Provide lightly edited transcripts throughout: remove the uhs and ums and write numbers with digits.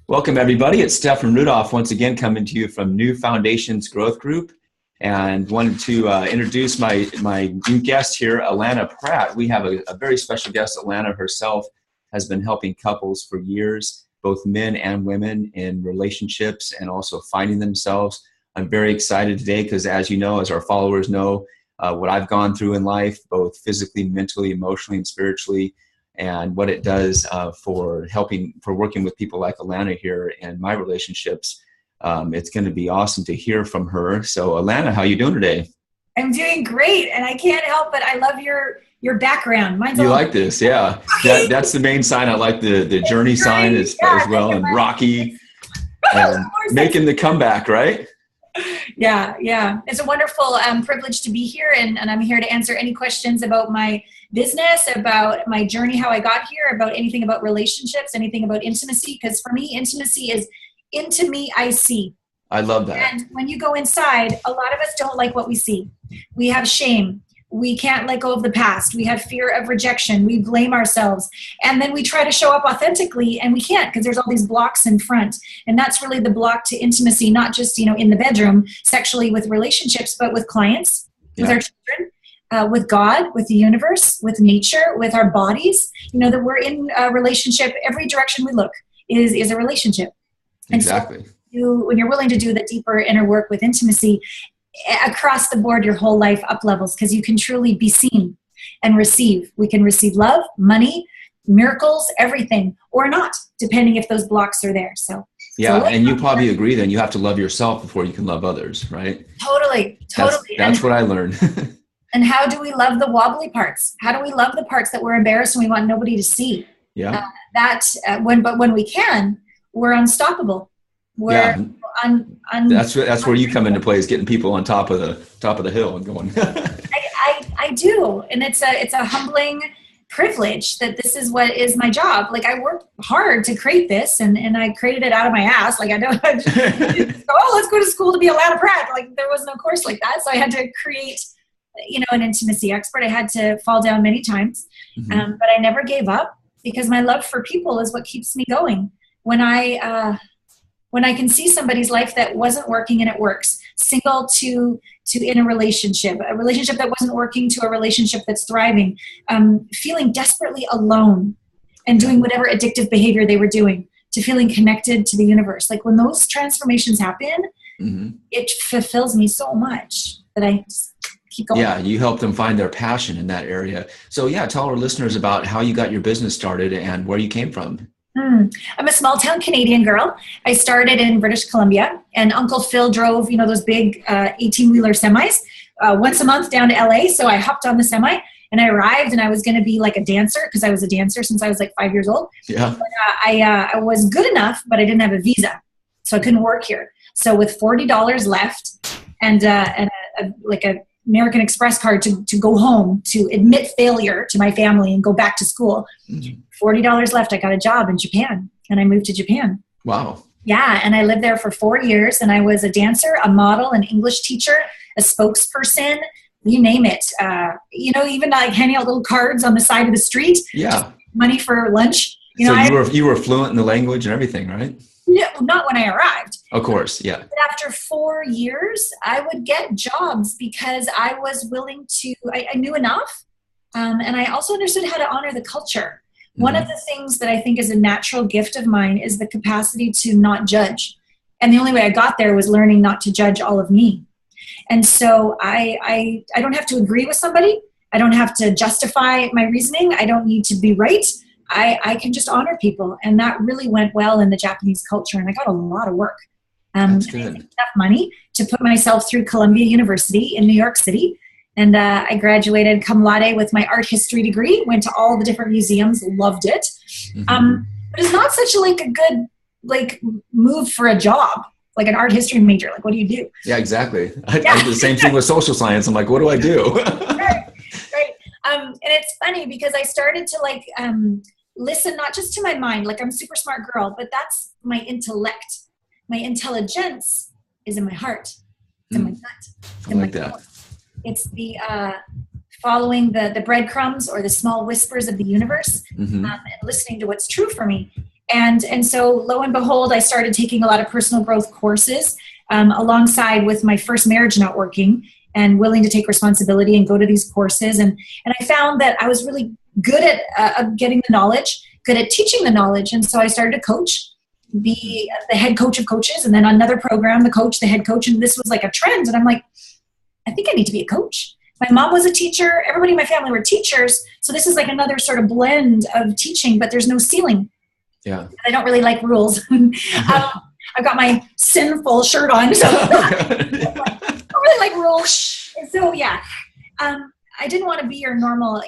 Welcome, everybody. It's Stefan Rudolph once again coming to you from New Foundations Growth Group, and wanted to introduce my new guest here, Allana Pratt. We have a very special guest. Allana herself has been helping couples for years, both men and women, in relationships and also finding themselves. I'm very excited today because, as you know, as our followers know, what I've gone through in life, both physically, mentally, emotionally, and spiritually, and what it does for working with people like Allana here in my relationships. It's going to be awesome to hear from her. So Allana, how are you doing today? I'm doing great, and I can't help but I love your background. Mine's you like this, yeah. That's the main sign. I like the journey sign as well, and Rocky, and making the comeback, right? Yeah. It's a wonderful privilege to be here, and I'm here to answer any questions about my business, about my journey, how I got here, about anything about relationships, anything about intimacy, because for me, intimacy is into me, I see. I love that. And when you go inside, a lot of us don't like what we see. We have shame. We can't let go of the past. We have fear of rejection. We blame ourselves. And then we try to show up authentically, and we can't because there's all these blocks in front. And that's really the block to intimacy, not just, in the bedroom, sexually with relationships, but with clients, with our children, with God, with the universe, with nature, with our bodies. That we're in a relationship. Every direction we look is a relationship. Exactly. And so when you're willing to do the deeper inner work with intimacy, across the board, your whole life up levels, because you can truly be seen and receive. We can receive love, money, miracles, everything, or not, depending if those blocks are there. And you probably agree then you have to love yourself before you can love others, right? Totally. That's what I learned. And how do we love the wobbly parts? How do we love the parts that we're embarrassed and we want nobody to see? Yeah. When we can, we're unstoppable. That's where you come into play, is getting people on top of the hill and going. I do, and it's a humbling privilege that this is what is my job. Like, I worked hard to create this, and I created it out of my ass. Like, I don't let's go to school to be Allana Pratt. Like, there was no course like that, so I had to create an intimacy expert. I had to fall down many times, but I never gave up, because my love for people is what keeps me going. When I can see somebody's life that wasn't working and it works, single to in a relationship that wasn't working to a relationship that's thriving, feeling desperately alone and doing whatever addictive behavior they were doing, to feeling connected to the universe. Like, when those transformations happen, it fulfills me so much that I just keep going. Yeah, you help them find their passion in that area. So tell our listeners about how you got your business started and where you came from. I'm a small town Canadian girl. I started in British Columbia, and Uncle Phil drove, those big 18-wheeler semis once a month down to LA. So I hopped on the semi and I arrived, and I was going to be like a dancer, because I was a dancer since I was like 5 years old. Yeah. But, I was good enough, but I didn't have a visa, so I couldn't work here. So with $40 left and a American Express card to go home, to admit failure to my family and go back to school, $40 left, I got a job in Japan, and I moved to Japan. Wow. Yeah, and I lived there for 4 years, and I was a dancer, a model, an English teacher, a spokesperson, you name it. Even like handing out little cards on the side of the street. Yeah. Money for lunch. You were fluent in the language and everything, right? No, not when I arrived. Of course, yeah. But after 4 years, I would get jobs because I was willing to, I knew enough. And I also understood how to honor the culture. One of the things that I think is a natural gift of mine is the capacity to not judge. And the only way I got there was learning not to judge all of me. And so I don't have to agree with somebody. I don't have to justify my reasoning. I don't need to be right. I can just honor people. And that really went well in the Japanese culture. And I got a lot of work. That's good. I made enough money to put myself through Columbia University in New York City. And I graduated cum laude with my art history degree, went to all the different museums, loved it. But it's not such a good move for a job, like an art history major. Like, what do you do? Yeah, exactly. I did the same thing with social science. I'm like, what do I do? Right. And it's funny because I started to listen not just to my mind, like I'm a super smart girl, but that's my intellect. My intelligence is in my heart. It's in my gut. I like that. Core. It's the following the breadcrumbs or the small whispers of the universe, and listening to what's true for me. And so lo and behold, I started taking a lot of personal growth courses alongside with my first marriage not working, and willing to take responsibility and go to these courses. And I found that I was really good at getting the knowledge, good at teaching the knowledge. And so I started to coach, be the head coach of coaches, and then another program, the coach, the head coach. And this was like a trend. And I'm like, I think I need to be a coach. My mom was a teacher. Everybody in my family were teachers. So this is like another sort of blend of teaching, but there's no ceiling. Yeah. I don't really like rules. I've got my sinful shirt on, so I don't really like rules. So yeah, I didn't want to be your normal,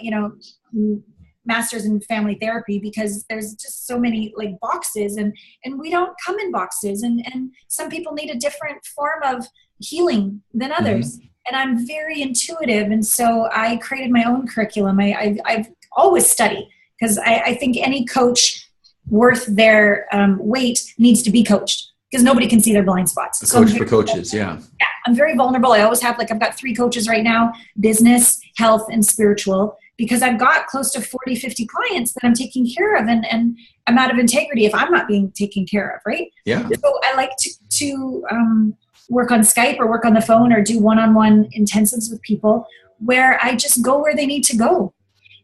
master's in family therapy, because there's just so many like boxes, and we don't come in boxes, and some people need a different form of healing than others. Mm-hmm. And I'm very intuitive, and so I created my own curriculum. I've always studied, because I think any coach worth their weight needs to be coached, because nobody can see their blind spots. A coach for coaches, yeah. Yeah, I'm very vulnerable. I always have, I've got 3 coaches right now: business, health, and spiritual, because I've got close to 40, 50 clients that I'm taking care of, and I'm out of integrity if I'm not being taken care of, right? Yeah. So I like to work on Skype or work on the phone or do one-on-one intensives with people where I just go where they need to go,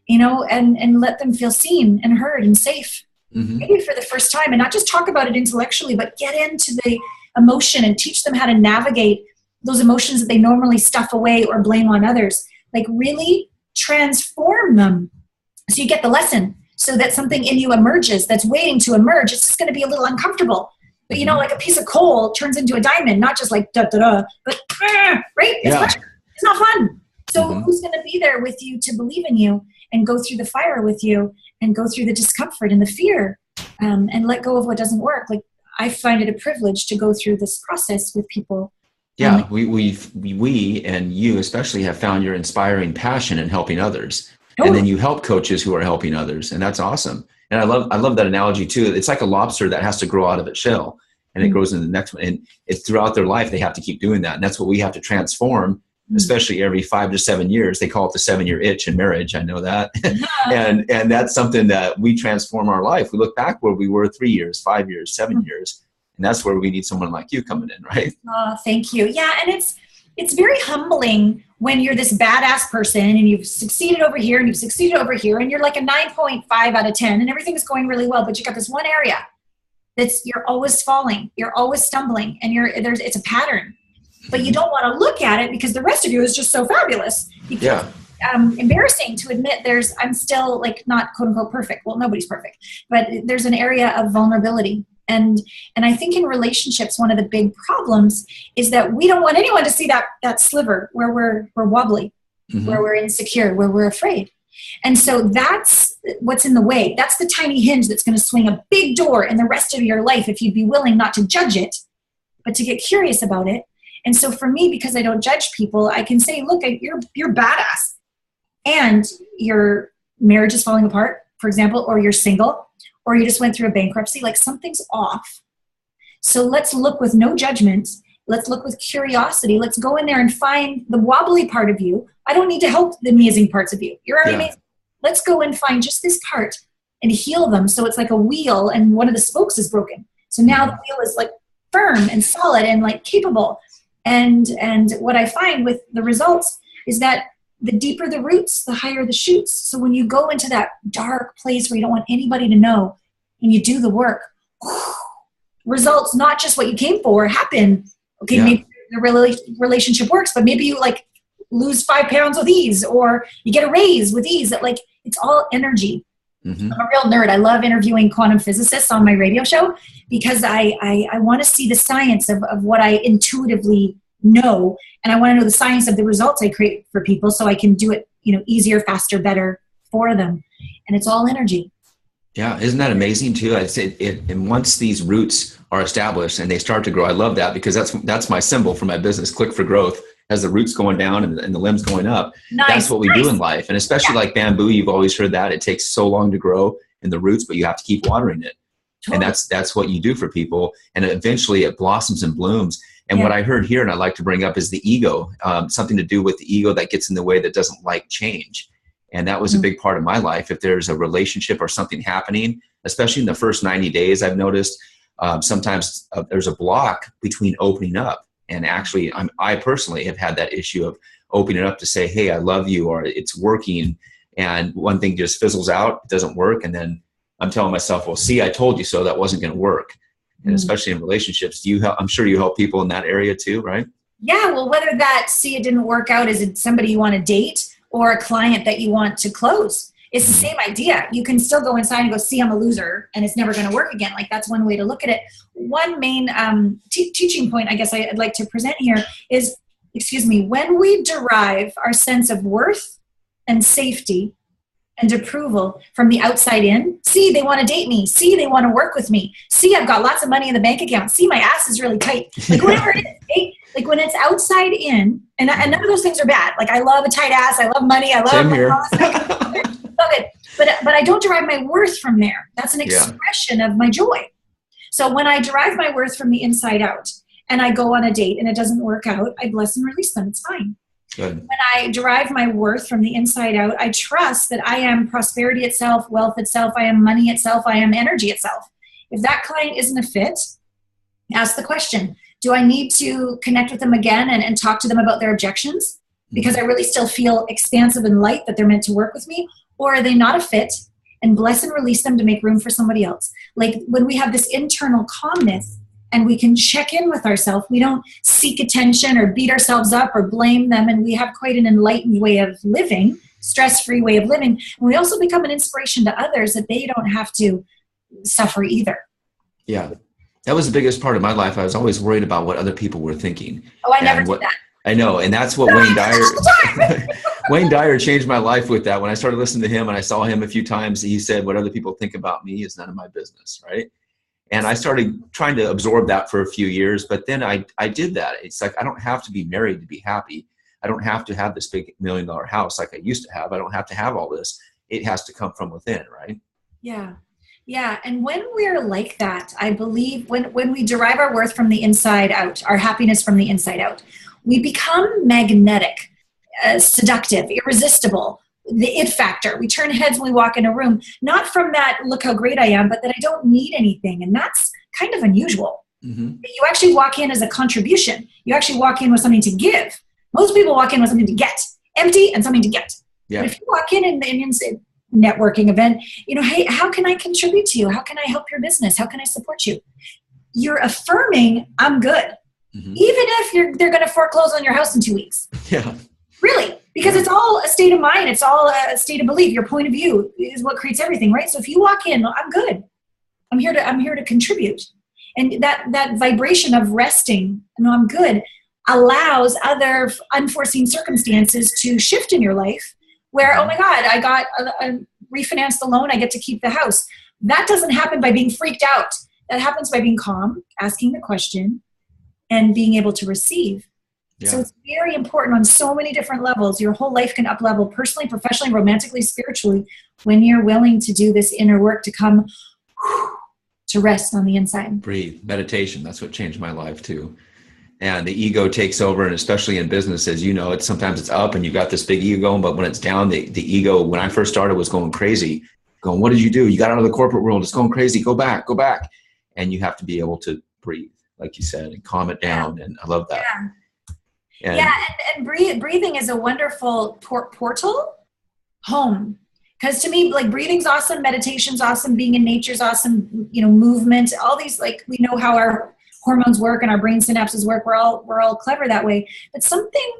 and let them feel seen and heard and safe. Mm-hmm. Maybe for the first time, and not just talk about it intellectually, but get into the emotion and teach them how to navigate those emotions that they normally stuff away or blame on others. Like really transform them so you get the lesson, so that something in you emerges that's waiting to emerge. It's just going to be a little uncomfortable, but like a piece of coal turns into a diamond, not just like da da da, but right? It's not fun. So who's going to be there with you to believe in you and go through the fire with you and go through the discomfort and the fear, and let go of what doesn't work? Like, I find it a privilege to go through this process with people. Yeah, we and you especially have found your inspiring passion in helping others. And then you help coaches who are helping others, and that's awesome. And I love that analogy too. It's like a lobster that has to grow out of its shell, and it grows into the next one. And it's throughout their life they have to keep doing that, and that's what we have to transform. Especially every 5 to 7 years. They call it the 7-year itch in marriage. I know that. and that's something that we transform our life. We look back where we were 3 years, 5 years, 7 years. And that's where we need someone like you coming in, right? Oh, thank you. Yeah. And it's very humbling when you're this badass person and you've succeeded over here and you've succeeded over here, and you're like a 9.5 out of 10 and everything is going really well, but you got this one area you're always falling, you're always stumbling, and it's a pattern. But you don't want to look at it because the rest of you is just so fabulous. Because, embarrassing to admit I'm still like not quote unquote perfect. Well, nobody's perfect, but there's an area of vulnerability. And I think in relationships, one of the big problems is that we don't want anyone to see that sliver where we're wobbly, where we're insecure, where we're afraid. And so that's what's in the way. That's the tiny hinge that's going to swing a big door in the rest of your life if you'd be willing not to judge it, but to get curious about it. And so for me, because I don't judge people, I can say, look, you're badass, and your marriage is falling apart, for example, or you're single, or you just went through a bankruptcy, like something's off. So let's look with no judgment. Let's look with curiosity. Let's go in there and find the wobbly part of you. I don't need to help the amazing parts of you. You're already amazing. Let's go and find just this part and heal them. So it's like a wheel and one of the spokes is broken. So now the wheel is like firm and solid and like capable. And what I find with the results is that the deeper the roots, the higher the shoots. So when you go into that dark place where you don't want anybody to know and you do the work, results, not just what you came for, happen. Okay, maybe the relationship works, but maybe you like lose 5 pounds with ease, or you get a raise with ease. That like, it's all energy. I'm a real nerd. I love interviewing quantum physicists on my radio show because I want to see the science of what I intuitively know, and I want to know the science of the results I create for people so I can do it, easier, faster, better for them. And it's all energy. Yeah, isn't that amazing too? I'd say and once these roots are established and they start to grow, I love that because that's my symbol for my business, Click for Growth. As the roots going down and the limbs going up. Nice, that's what we do in life. And especially like bamboo, you've always heard that it takes so long to grow in the roots, but you have to keep watering it. Totally. And that's what you do for people. And eventually it blossoms and blooms. And what I heard here, and I'd like to bring up, is the ego, something to do with the ego that gets in the way, that doesn't like change. And that was a big part of my life. If there's a relationship or something happening, especially in the first 90 days, I've noticed sometimes there's a block between opening up. And actually, I personally have had that issue of opening up to say, hey, I love you, or it's working. And one thing just fizzles out, it doesn't work. And then I'm telling myself, well, see, I told you so, that wasn't going to work. And especially in relationships, I'm sure you help people in that area too, right? Yeah, well, whether that, see, it didn't work out, is it somebody you want to date or a client that you want to close? It's the same idea. You can still go inside and go, see, I'm a loser and it's never going to work again. Like, that's one way to look at it. One main teaching point, I guess I'd like to present here is, when we derive our sense of worth and safety and approval from the outside in, see, they want to date me. See, they want to work with me. See, I've got lots of money in the bank account. See, my ass is really tight. Like, whatever it is, right? Like, when it's outside in, and none of those things are bad. Like, I love a tight ass. I love money. I love Same here. love it. But I don't derive my worth from there. That's an expression of my joy. So when I derive my worth from the inside out and I go on a date and it doesn't work out, I bless and release them. It's fine. Good. When I derive my worth from the inside out, I trust that I am prosperity itself, wealth itself, I am money itself, I am energy itself. If that client isn't a fit, ask the question, do I need to connect with them again and talk to them about their objections? Because I really still feel expansive and light that they're meant to work with me? Or are they not a fit? And bless and release them to make room for somebody else. Like, when we have this internal calmness and we can check in with ourselves, we don't seek attention or beat ourselves up or blame them. And we have quite an enlightened way of living, stress-free way of living. And we also become an inspiration to others that they don't have to suffer either. Yeah. That was the biggest part of my life. I was always worried about what other people were thinking. Oh, I never did that. I know. And that's what Wayne Dyer changed my life with that. When I started listening to him and I saw him a few times, he said, what other people think about me is none of my business. Right. And I started trying to absorb that for a few years, but then I did that. It's like, I don't have to be married to be happy. I don't have to have this big $1 million house like I used to have. I don't have to have all this. It has to come from within. Right. Yeah. Yeah. And when we're like that, I believe when we derive our worth from the inside out, our happiness from the inside out, we become magnetic, seductive, irresistible, the it factor. We turn heads when we walk in a room, not from that, look how great I am, but that I don't need anything. And that's kind of unusual. You actually walk in as a contribution. You actually walk in with something to give. Most people walk in with something to get, empty and something to get. Yeah. But if you walk in an networking event, hey, how can I contribute to you? How can I help your business? How can I support you? You're affirming, I'm good. Even if they're going to foreclose on your house in 2 weeks. Yeah. Really. Because it's all a state of mind. It's all a state of belief. Your point of view is what creates everything, right? So if you walk in, I'm good. I'm here to contribute. And that vibration of resting, I'm good, allows other unforeseen circumstances to shift in your life where, oh my God, I got refinanced the loan. I get to keep the house. That doesn't happen by being freaked out. That happens by being calm, asking the question, and being able to receive. Yeah. So it's very important on so many different levels. Your whole life can up level personally, professionally, romantically, spiritually, when you're willing to do this inner work to come to rest on the inside. Breathe. Meditation. That's what changed my life too. And the ego takes over, and especially in business, as you know, sometimes it's up and you've got this big ego going, but when it's down, the ego, when I first started, was going crazy, going, what did you do? You got out of the corporate world. It's going crazy. Go back. And you have to be able to breathe, like you said, and calm it down. And I love that. Yeah. And breathing is a wonderful portal home. Because to me, like, breathing's awesome, meditation's awesome, being in nature's awesome, movement, all these, like, we know how our hormones work and our brain synapses work. We're all clever that way. But something,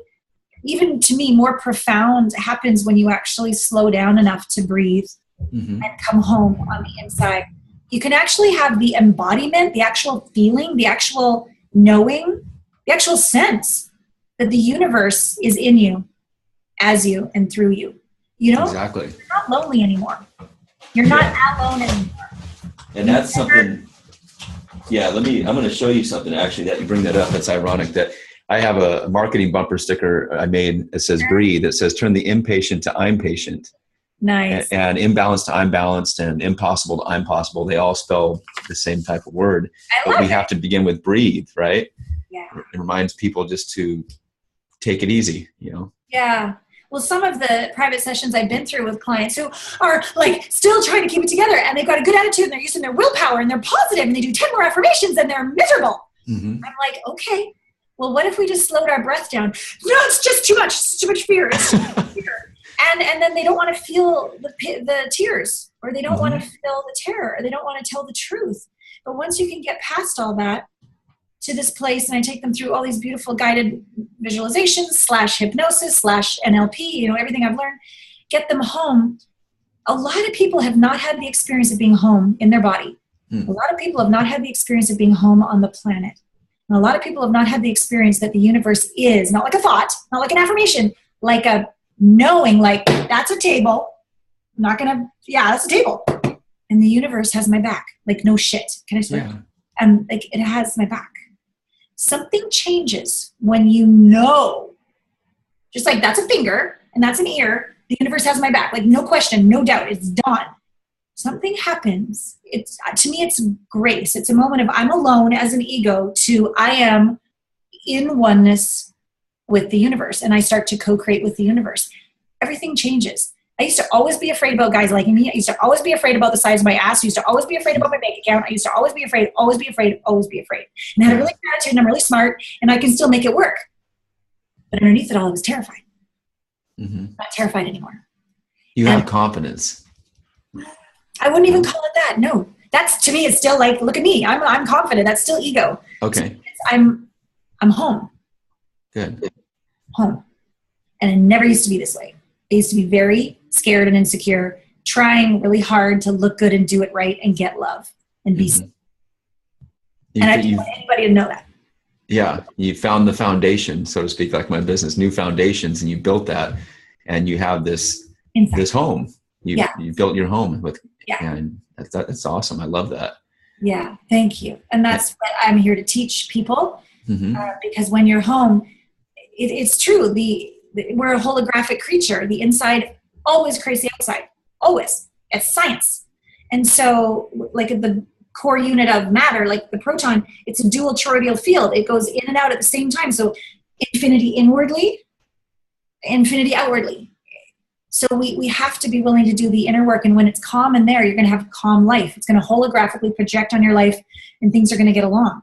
even to me, more profound happens when you actually slow down enough to breathe and come home on the inside. You can actually have the embodiment, the actual feeling, the actual knowing, the actual sense that the universe is in you, as you, and through you. Exactly. You're not lonely anymore. You're not alone anymore. And that's something, I'm going to show you something actually that you bring that up. That's ironic that I have a marketing bumper sticker I made that says breathe. It says turn the impatient to I'm patient. Nice. And imbalance to I'm balanced and impossible to I'm possible. They all spell the same type of word. But we have to begin with breathe, right? Yeah. It reminds people just to take it easy, Yeah. Well, some of the private sessions I've been through with clients who are like still trying to keep it together, and they've got a good attitude, and they're using their willpower, and they're positive, and they do 10 more affirmations, and they're miserable. I'm like, okay, well, what if we just slowed our breath down? No, it's just too much. It's too much fear. It's too much fear. And then they don't want to feel the tears, or they don't want to feel the terror, or they don't want to tell the truth. But once you can get past all that to this place, and I take them through all these beautiful guided visualizations / hypnosis / NLP, everything I've learned, get them home. A lot of people have not had the experience of being home in their body. A lot of people have not had the experience of being home on the planet. And a lot of people have not had the experience that the universe is, not like a thought, not like an affirmation, like a knowing, like, that's a table. I'm not going to, that's a table. And the universe has my back. Like, no shit. Can I swear? Yeah. Like, it has my back. Something changes when you know, just like that's a finger and that's an ear, the universe has my back. Like, no question, no doubt, it's done. Something happens. To me, it's grace. It's a moment of I'm alone as an ego to I am in oneness with the universe, and I start to co-create with the universe. Everything changes. I used to always be afraid about guys liking me. I used to always be afraid about the size of my ass. I used to always be afraid about my bank account. I used to always be afraid, always be afraid, always be afraid. And I had a really good attitude, and I'm really smart, and I can still make it work. But underneath it all, I was terrified. I'm not terrified anymore. You have confidence. I wouldn't even call it that. No, that's, to me, it's still like, look at me. I'm confident. That's still ego. Okay. I'm home. Good. Home. And I never used to be this way. I used to be very scared and insecure, trying really hard to look good and do it right and get love and be seen. And I didn't want anybody to know that. Yeah. You found the foundation, so to speak, like my business, new foundations, and you built that, and you have this home. You built your home with, and that's awesome. I love that. Yeah. Thank you. And that's what I'm here to teach people, because when you're home, it's true. We're a holographic creature. The inside always creates the outside. Always. It's science. And so, like the core unit of matter, like the proton, it's a dual toroidal field. It goes in and out at the same time. So infinity inwardly, infinity outwardly. So we have to be willing to do the inner work. And when it's calm in there, you're going to have a calm life. It's going to holographically project on your life, and things are going to get along.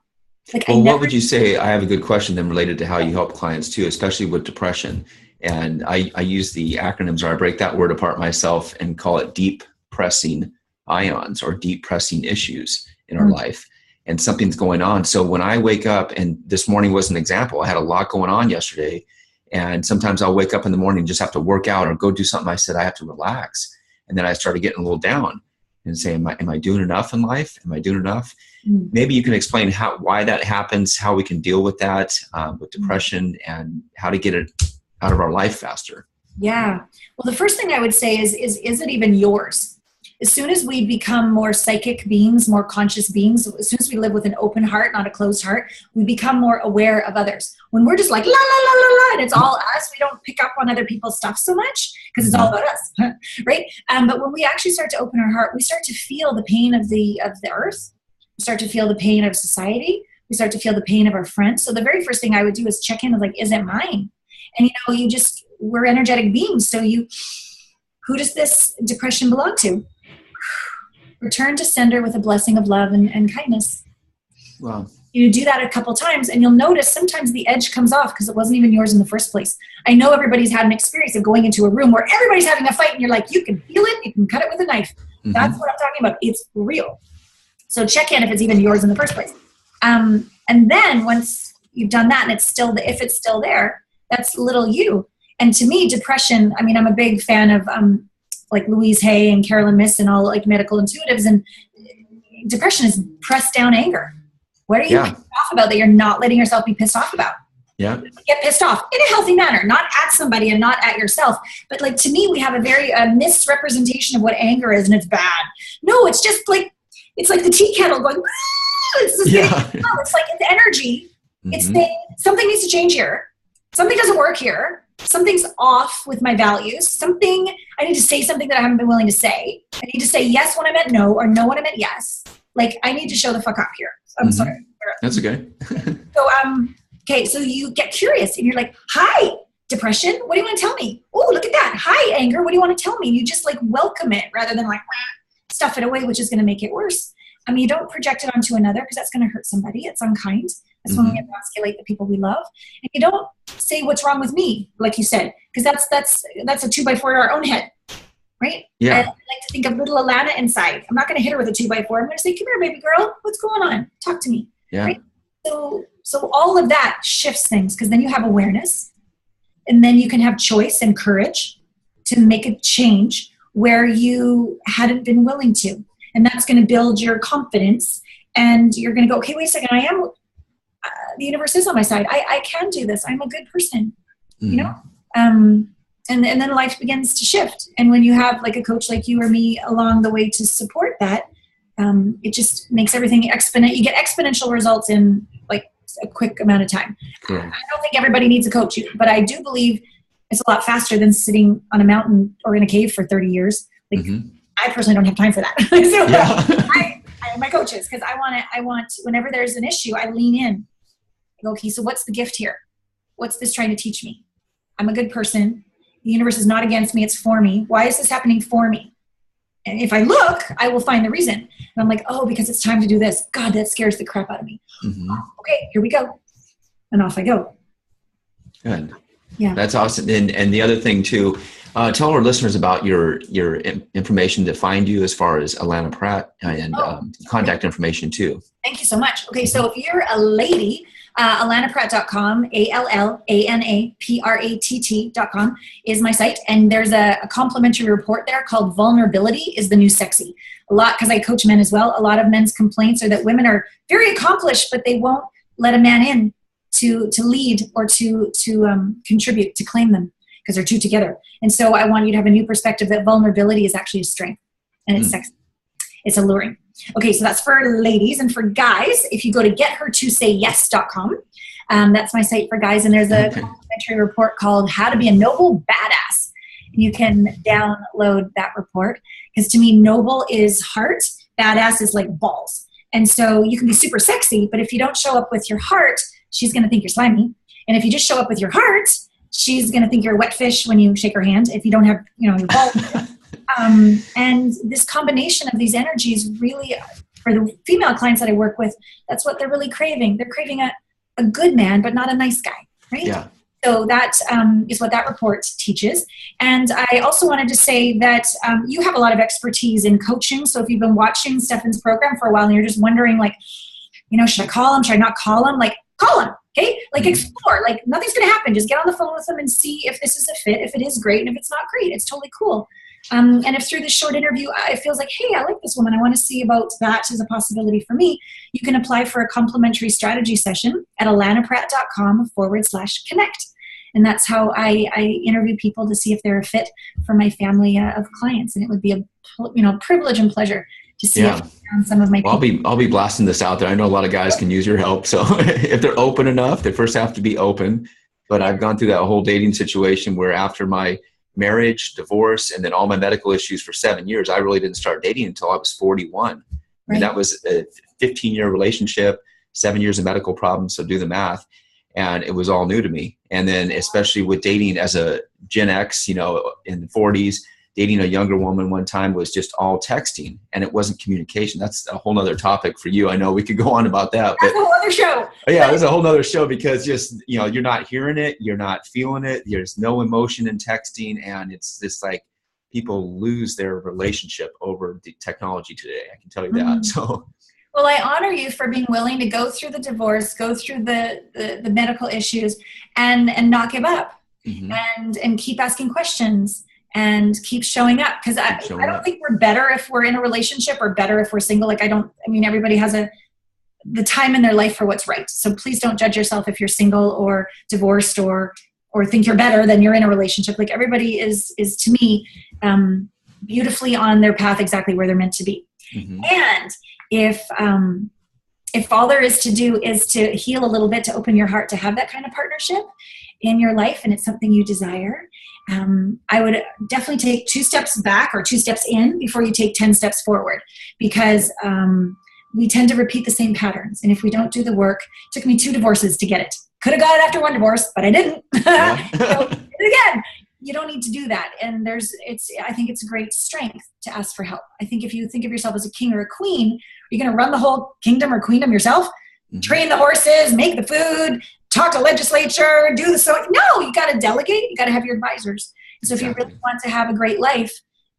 What would you say? I have a good question then related to how you help clients too, especially with depression. And I use the acronyms, or I break that word apart myself and call it deep pressing ions or deep pressing issues in our life. And something's going on. So when I wake up, and this morning was an example, I had a lot going on yesterday. And sometimes I'll wake up in the morning and just have to work out or go do something. I said, I have to relax. And then I started getting a little down and saying, am I doing enough in life? Am I doing enough? Maybe you can explain why that happens, how we can deal with that, with depression, and how to get it out of our life faster. Yeah. Well, the first thing I would say is it even yours? As soon as we become more psychic beings, more conscious beings, as soon as we live with an open heart, not a closed heart, we become more aware of others. When we're just like, la, la, la, la, la, and it's all us, we don't pick up on other people's stuff so much because it's all about us, right? But when we actually start to open our heart, we start to feel the pain of the earth. We start to feel the pain of society. We start to feel the pain of our friends. So the very first thing I would do is check in with, like, is it mine? And, we're energetic beings. So who does this depression belong to? Return to sender with a blessing of love and kindness. Wow. You do that a couple times, and you'll notice sometimes the edge comes off because it wasn't even yours in the first place. I know everybody's had an experience of going into a room where everybody's having a fight, and you're like, you can feel it, you can cut it with a knife. That's what I'm talking about. It's real. So check in if it's even yours in the first place. And then once you've done that, and if it's still there, that's little you. And to me, depression, I'm a big fan of like Louise Hay and Carolyn Miss and all like medical intuitives, and depression is pressed down anger. What are you pissed off about that you're not letting yourself be pissed off about? Yeah. Get pissed off in a healthy manner, not at somebody and not at yourself. But like, to me, we have a very misrepresentation of what anger is, and it's bad. No, it's just like, it's like the tea kettle going, it's just it's like it's energy. It's saying something needs to change here. Something doesn't work here. Something's off with my values. I need to say something that I haven't been willing to say. I need to say yes when I meant no, or no when I meant yes. Like, I need to show the fuck up here. I'm sorry. That's okay. So, so you get curious, and you're like, hi, depression? What do you want to tell me? Oh, look at that. Hi, anger. What do you want to tell me? You just like welcome it rather than like stuff it away, which is going to make it worse. You don't project it onto another because that's going to hurt somebody. It's unkind. That's when we emasculate the people we love. And you don't say what's wrong with me, like you said, because that's a 2x4 in our own head, right? Yeah. I like to think of little Allana inside. I'm not going to hit her with a 2x4. I'm going to say, come here, baby girl. What's going on? Talk to me. Yeah. Right? So all of that shifts things because then you have awareness and then you can have choice and courage to make a change where you hadn't been willing to. And that's going to build your confidence and you're going to go, okay, wait a second. The universe is on my side. I can do this. I'm a good person, you know? And then life begins to shift. And when you have like a coach like you or me along the way to support that, it just makes everything you get exponential results in like a quick amount of time. Cool. I don't think everybody needs a coach, but I do believe it's a lot faster than sitting on a mountain or in a cave for 30 years. Like I personally don't have time for that. So I have my coaches because I want whenever there's an issue, I lean in. I go, okay, so what's the gift here? What's this trying to teach me? I'm a good person. The universe is not against me. It's for me. Why is this happening for me? And if I look, I will find the reason. And I'm like, oh, because it's time to do this. God, that scares the crap out of me. Okay, here we go. And off I go. Good. Yeah. That's awesome. And the other thing too, tell our listeners about your information to find you as far as Allana Pratt and contact information too. Thank you so much. Okay, so if you're a lady, AllanaPratt.com, AllanaPratt.com is my site. And there's a complimentary report there called Vulnerability is the New Sexy. Because I coach men as well, a lot of men's complaints are that women are very accomplished, but they won't let a man in to lead or to contribute, to claim them because they're too together. And so I want you to have a new perspective that vulnerability is actually a strength and it's sexy. It's alluring. Okay, so that's for ladies. And for guys, if you go to gethertosayyes.com, that's my site for guys. And there's a complimentary report called How to Be a Noble Badass. You can download that report because to me, noble is heart, badass is like balls. And so you can be super sexy, but if you don't show up with your heart, she's going to think you're slimy. And if you just show up with your heart, she's going to think you're a wet fish when you shake her hand if you don't have, your balls. And this combination of these energies really, for the female clients that I work with, that's what they're really craving. They're craving a good man, but not a nice guy, right? Yeah. So that is what that report teaches. And I also wanted to say that you have a lot of expertise in coaching. So if you've been watching Stefan's program for a while and you're just wondering, like, should I call him? Should I not call him? Like, call him, okay? Like, explore. Like, nothing's going to happen. Just get on the phone with him and see if this is a fit. If it is, great. And if it's not, great. It's totally cool. And if through this short interview, it feels like, hey, I like this woman. I want to see about that as a possibility for me. You can apply for a complimentary strategy session at allanapratt.com/connect. And that's how I interview people to see if they're a fit for my family of clients. And it would be a privilege and pleasure to see if some of my people. I'll be blasting this out there. I know a lot of guys can use your help. So if they're open enough, they first have to be open. But I've gone through that whole dating situation where after my marriage, divorce, and then all my medical issues for 7 years, I really didn't start dating until I was 41. Right. And that was a 15-year relationship, 7 years of medical problems. So do the math. And it was all new to me. And then especially with dating as a Gen X, in the 40s, dating a younger woman one time was just all texting and it wasn't communication. That's a whole nother topic for you. I know we could go on about that. That's a whole other show. Yeah, it's a whole nother show because just, you're not hearing it. You're not feeling it. There's no emotion in texting. And it's just like people lose their relationship over the technology today. I can tell you that. So. Well, I honor you for being willing to go through the divorce, go through the medical issues and not give up and keep asking questions. And keep showing up because I don't think we're better if we're in a relationship or better if we're single. Like everybody has the time in their life for what's right. So please don't judge yourself if you're single or divorced or think you're better than you're in a relationship. Like everybody is to me beautifully on their path exactly where they're meant to be. And if all there is to do is to heal a little bit, to open your heart, to have that kind of partnership in your life and it's something you desire, I would definitely take 2 steps back or 2 steps in before you take 10 steps forward because we tend to repeat the same patterns. And if we don't do the work, it took me 2 divorces to get it. Could have got it after 1 divorce, but I didn't. So Again, you don't need to do that. And I think it's a great strength to ask for help. I think if you think of yourself as a king or a queen, you're going to run the whole kingdom or queendom yourself, train the horses, make the food, talk to legislature, do the so. No, you got to delegate. You got to have your advisors. So if you really want to have a great life,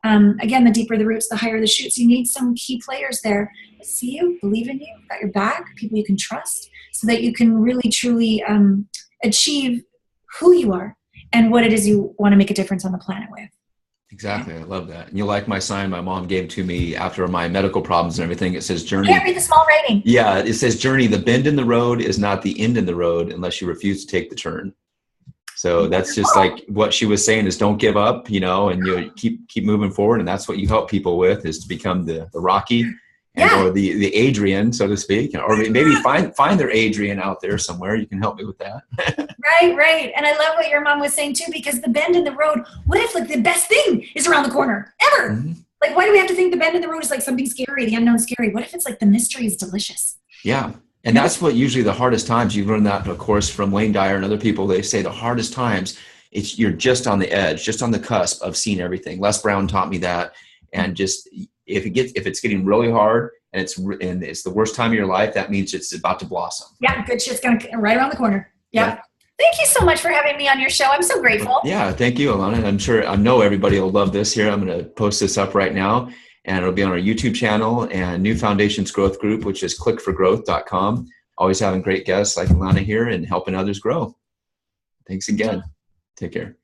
again, the deeper the roots, the higher the shoots. You need some key players there that see you, believe in you, got your back, people you can trust, so that you can really, truly achieve who you are and what it is you want to make a difference on the planet with. Exactly. I love that. And you like my sign my mom gave to me after my medical problems and everything. It says journey. You can't read the small writing. Yeah. It says journey. The bend in the road is not the end in the road unless you refuse to take the turn. So that's just like what she was saying is don't give up, and you keep moving forward. And that's what you help people with, is to become the Rocky or the Adrian, so to speak, or maybe find their Adrian out there somewhere. You can help me with that. Right. And I love what your mom was saying too, because the bend in the road, what if like the best thing is around the corner ever? Mm-hmm. Like, why do we have to think the bend in the road is like something scary, the unknown scary? What if it's like the mystery is delicious? Yeah. And that's what usually the hardest times, you learn that, of course, from Wayne Dyer and other people. They say the hardest times, you're just on the edge, just on the cusp of seeing everything. Les Brown taught me that. And just if it's getting really hard and it's the worst time of your life, that means it's about to blossom. Yeah, good shit's going to right around the corner. Yeah. Thank you so much for having me on your show. I'm so grateful. Yeah, thank you, Allana. I know everybody will love this here. I'm going to post this up right now. And it'll be on our YouTube channel and New Foundations Growth Group, which is clickforgrowth.com. Always having great guests like Allana here and helping others grow. Thanks again. Take care.